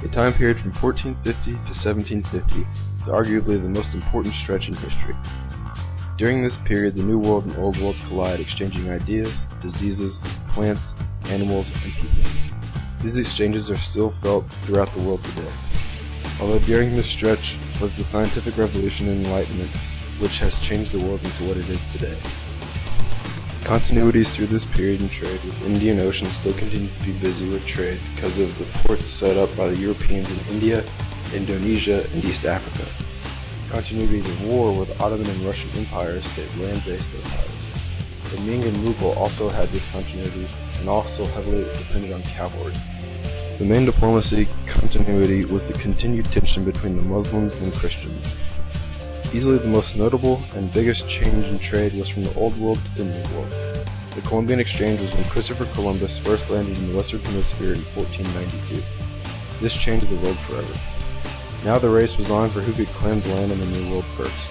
A time period from 1450 to 1750 is arguably the most important stretch in history. During this period, the New World and Old World collide, exchanging ideas, diseases, plants, animals, and people. These exchanges are still felt throughout the world today. Although during this stretch was the scientific revolution and enlightenment, which has changed the world into what it is today. Continuities through this period in trade with the Indian Ocean still continue to be busy with trade because of the ports set up by the Europeans in India, Indonesia, and East Africa. Continuities of war with the Ottoman and Russian empires stayed land-based empires. The Ming and Mughal also had this continuity and also heavily depended on cavalry. The main diplomacy continuity was the continued tension between the Muslims and Christians. Easily the most notable and biggest change in trade was from the Old World to the New World. The Columbian Exchange was when Christopher Columbus first landed in the Western Hemisphere in 1492. This changed the world forever. Now the race was on for who could claim the land in the New World first.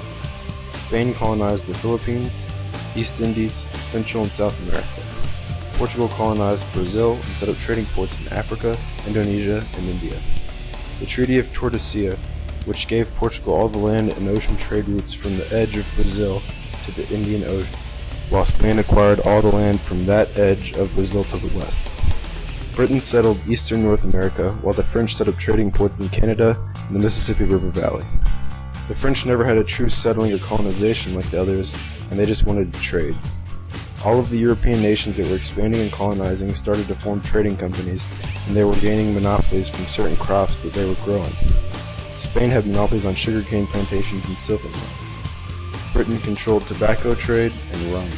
Spain colonized the Philippines, East Indies, Central and South America. Portugal colonized Brazil and set up trading ports in Africa, Indonesia, and India. The Treaty of Tordesillas, which gave Portugal all the land and ocean trade routes from the edge of Brazil to the Indian Ocean, while Spain acquired all the land from that edge of Brazil to the west. Britain settled eastern North America, while the French set up trading ports in Canada and the Mississippi River Valley. The French never had a true settling or colonization like the others, and they just wanted to trade. All of the European nations that were expanding and colonizing started to form trading companies, and they were gaining monopolies from certain crops that they were growing. Spain had monopolies on sugarcane plantations and silver mines. Britain controlled tobacco trade and rum,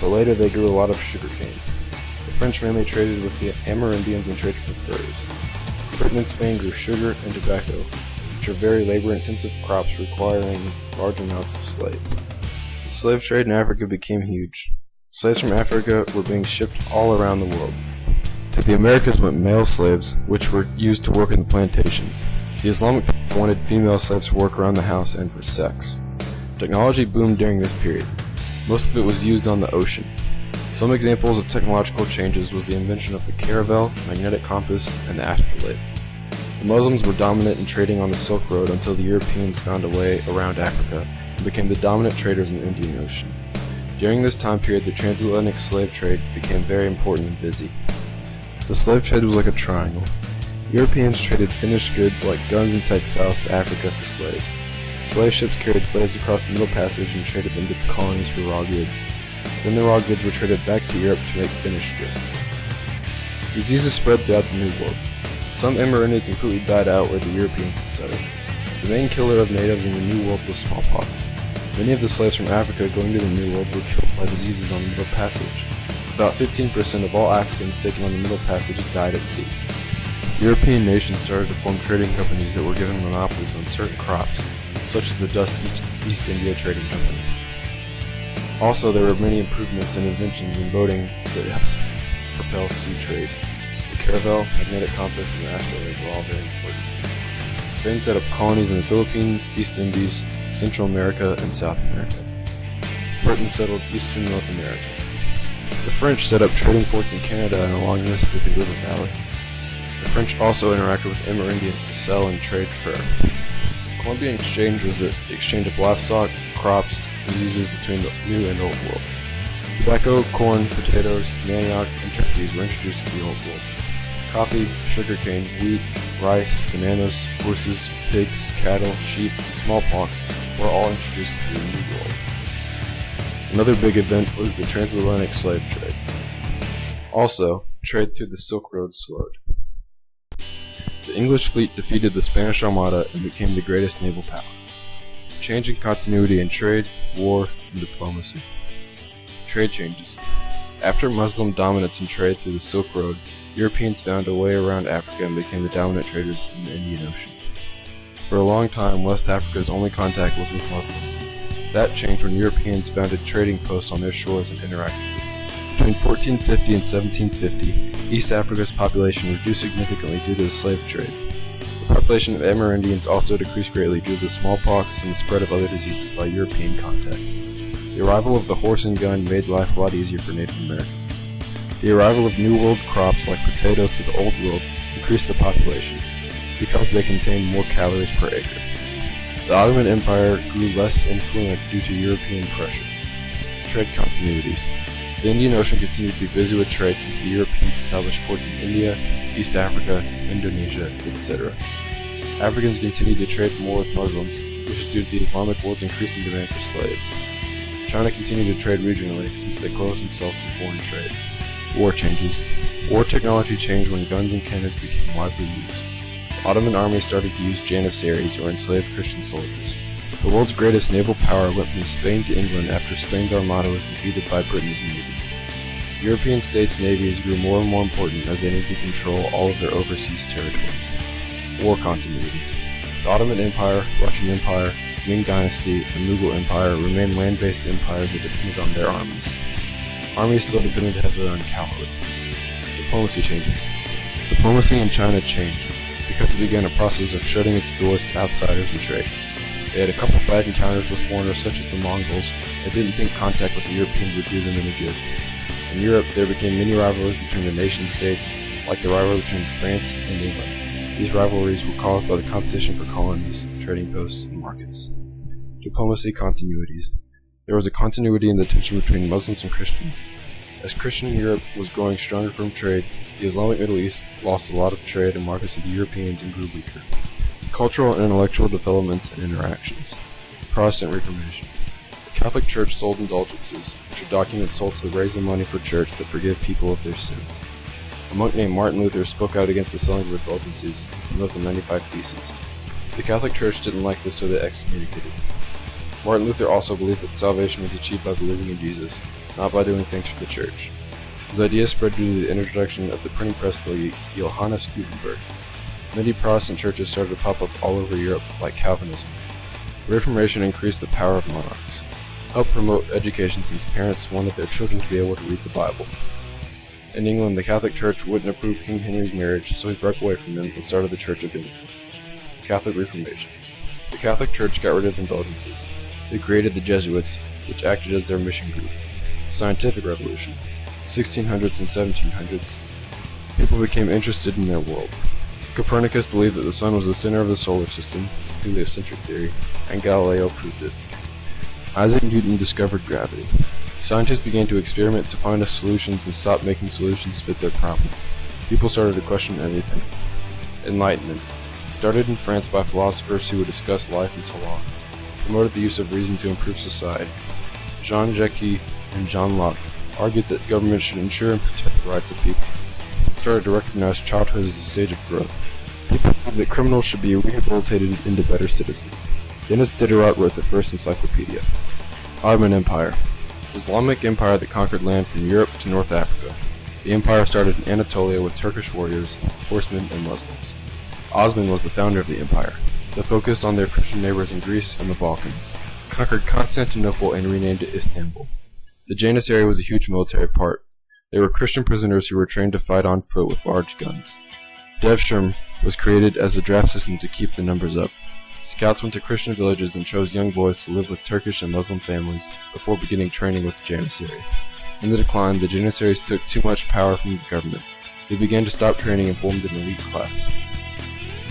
but later they grew a lot of sugarcane. The French mainly traded with the Amerindians and traded with furs. Britain and Spain grew sugar and tobacco, which are very labor-intensive crops requiring large amounts of slaves. The slave trade in Africa became huge. Slaves from Africa were being shipped all around the world. To the Americas went male slaves, which were used to work in the plantations. The Islamic people wanted female slaves for work around the house and for sex. Technology boomed during this period. Most of it was used on the ocean. Some examples of technological changes was the invention of the caravel, magnetic compass, and the astrolabe. The Muslims were dominant in trading on the Silk Road until the Europeans found a way around Africa and became the dominant traders in the Indian Ocean. During this time period, the transatlantic slave trade became very important and busy. The slave trade was like a triangle. Europeans traded finished goods like guns and textiles to Africa for slaves. Slave ships carried slaves across the Middle Passage and traded them to the colonies for raw goods. Then the raw goods were traded back to Europe to make finished goods. Diseases spread throughout the New World. Some Amerindians completely died out where the Europeans had settled. The main killer of natives in the New World was smallpox. Many of the slaves from Africa going to the New World were killed by diseases on the Middle Passage. About 15% of all Africans taken on the Middle Passage died at sea. European nations started to form trading companies that were given monopolies on certain crops, such as the Dutch East India Trading Company. Also, there were many improvements and inventions in boating that helped propel sea trade. The caravel, magnetic compass, and the astrolabe were all very important. Spain set up colonies in the Philippines, East Indies, Central America, and South America. Britain settled eastern North America. The French set up trading ports in Canada and along the Mississippi River Valley. The French also interacted with Amerindians to sell and trade fur. The Columbian Exchange was the exchange of livestock, crops, diseases between the New and Old World. Tobacco, corn, potatoes, manioc, and turkeys were introduced to the Old World. Coffee, sugarcane, wheat, rice, bananas, horses, pigs, cattle, sheep, and smallpox were all introduced to the New World. Another big event was the transatlantic slave trade. Also, trade through the Silk Road slowed. The English fleet defeated the Spanish Armada and became the greatest naval power, changing continuity in trade, war, and diplomacy. Trade changes. After Muslim dominance in trade through the Silk Road, Europeans found a way around Africa and became the dominant traders in the Indian Ocean. For a long time, West Africa's only contact was with Muslims. That changed when Europeans founded trading posts on their shores and interacted with them. Between 1450 and 1750, East Africa's population reduced significantly due to the slave trade. The population of Amerindians also decreased greatly due to the smallpox and the spread of other diseases by European contact. The arrival of the horse and gun made life a lot easier for Native Americans. The arrival of New World crops like potatoes to the Old World increased the population. because they contained more calories per acre. The Ottoman Empire grew less influent due to European pressure. Trade continuities. The Indian Ocean continued to be busy with trade since the Europeans established ports in India, East Africa, Indonesia, etc. Africans continued to trade more with Muslims, which is due to the Islamic world's increasing demand for slaves. China continued to trade regionally since they closed themselves to foreign trade. War changes. War technology changed when guns and cannons became widely used. The Ottoman army started to use janissaries, or enslaved Christian soldiers. The world's greatest naval power went from Spain to England after Spain's armada was defeated by Britain's navy. European states' navies grew more and more important as they needed to control all of their overseas territories. War continuities. The Ottoman Empire, Russian Empire, Ming Dynasty, and Mughal Empire remained land-based empires that depended on their armies. Armies still depended heavily on cavalry. Diplomacy changes. Diplomacy in China changed because it began a process of shutting its doors to outsiders and trade. They had a couple bad encounters with foreigners such as the Mongols and didn't think contact with the Europeans would do them any good. In Europe, there became many rivalries between the nation-states, like the rivalry between France and England. These rivalries were caused by the competition for colonies, trading posts, and markets. Diplomacy continuities. There was a continuity in the tension between Muslims and Christians. As Christian Europe was growing stronger from trade, the Islamic Middle East lost a lot of trade and markets to the Europeans and grew weaker. Cultural and intellectual developments and interactions. Protestant Reformation. The Catholic Church sold indulgences, which are documents sold to raise the money for church that forgive people of their sins. A monk named Martin Luther spoke out against the selling of indulgences and wrote the 95 Theses. The Catholic Church didn't like this, so they excommunicated him. Martin Luther also believed that salvation was achieved by believing in Jesus, not by doing things for the church. His ideas spread due to the introduction of the printing press by Johannes Gutenberg. Many Protestant churches started to pop up all over Europe, like Calvinism. The Reformation increased the power of monarchs, helped promote education since parents wanted their children to be able to read the Bible. In England, the Catholic Church wouldn't approve King Henry's marriage, so he broke away from them and started the Church of England. Catholic Reformation. The Catholic Church got rid of indulgences. They created the Jesuits, which acted as their mission group. Scientific Revolution. 1600s and 1700s. People became interested in their world. Copernicus believed that the sun was the center of the solar system, heliocentric theory, and Galileo proved it. Isaac Newton discovered gravity. Scientists began to experiment to find solutions and stop making solutions fit their problems. People started to question everything. Enlightenment. Started in France by philosophers who would discuss life in salons, promoted the use of reason to improve society. Jean Jacques and John Locke argued that government should ensure and protect the rights of people. Started to recognize childhood as a stage of growth. People believed that criminals should be rehabilitated into better citizens. Dennis Diderot wrote the first encyclopedia. Ottoman Empire. Islamic empire that conquered land from Europe to North Africa. The empire started in Anatolia with Turkish warriors, horsemen, and Muslims. Osman was the founder of the empire, that focused on their Christian neighbors in Greece and the Balkans, conquered Constantinople and renamed it Istanbul. The Janissary was a huge military part. They were Christian prisoners who were trained to fight on foot with large guns. Devshirme was created as a draft system to keep the numbers up. Scouts went to Christian villages and chose young boys to live with Turkish and Muslim families before beginning training with the Janissary. In the decline, the Janissaries took too much power from the government. They began to stop training and formed an elite class.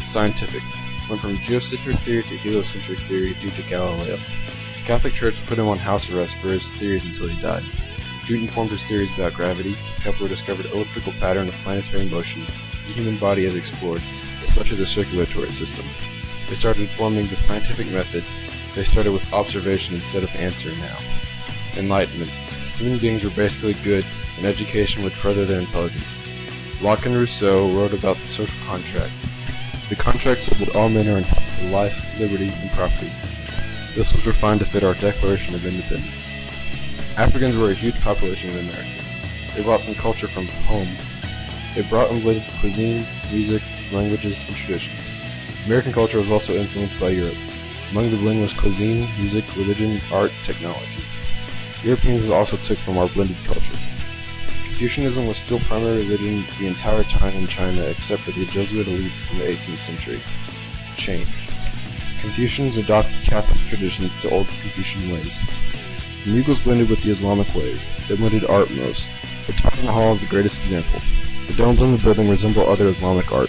Scientific. Went from geocentric theory to heliocentric theory due to Galileo. The Catholic Church put him on house arrest for his theories until he died. Newton formed his theories about gravity. Kepler discovered elliptical pattern of planetary motion the human body has explored, especially the circulatory system. They started forming the scientific method. They started with observation instead of answer now. Enlightenment. Human beings were basically good, and education would further their intelligence. Locke and Rousseau wrote about the social contract. The contract said that all men are entitled to life, liberty, and property. This was refined to fit our Declaration of Independence. Africans were a huge population of Americans. They brought some culture from home. They brought and blended cuisine, music, languages, and traditions. American culture was also influenced by Europe. Among the blend was cuisine, music, religion, art, technology. Europeans also took from our blended culture. Confucianism was still primary religion the entire time in China except for the Jesuit elites in the 18th century. Change. Confucians adopted Catholic traditions to old Confucian ways. The Mughals blended with the Islamic ways. They blended art most. The Taj Mahal is the greatest example. The domes on the building resemble other Islamic art.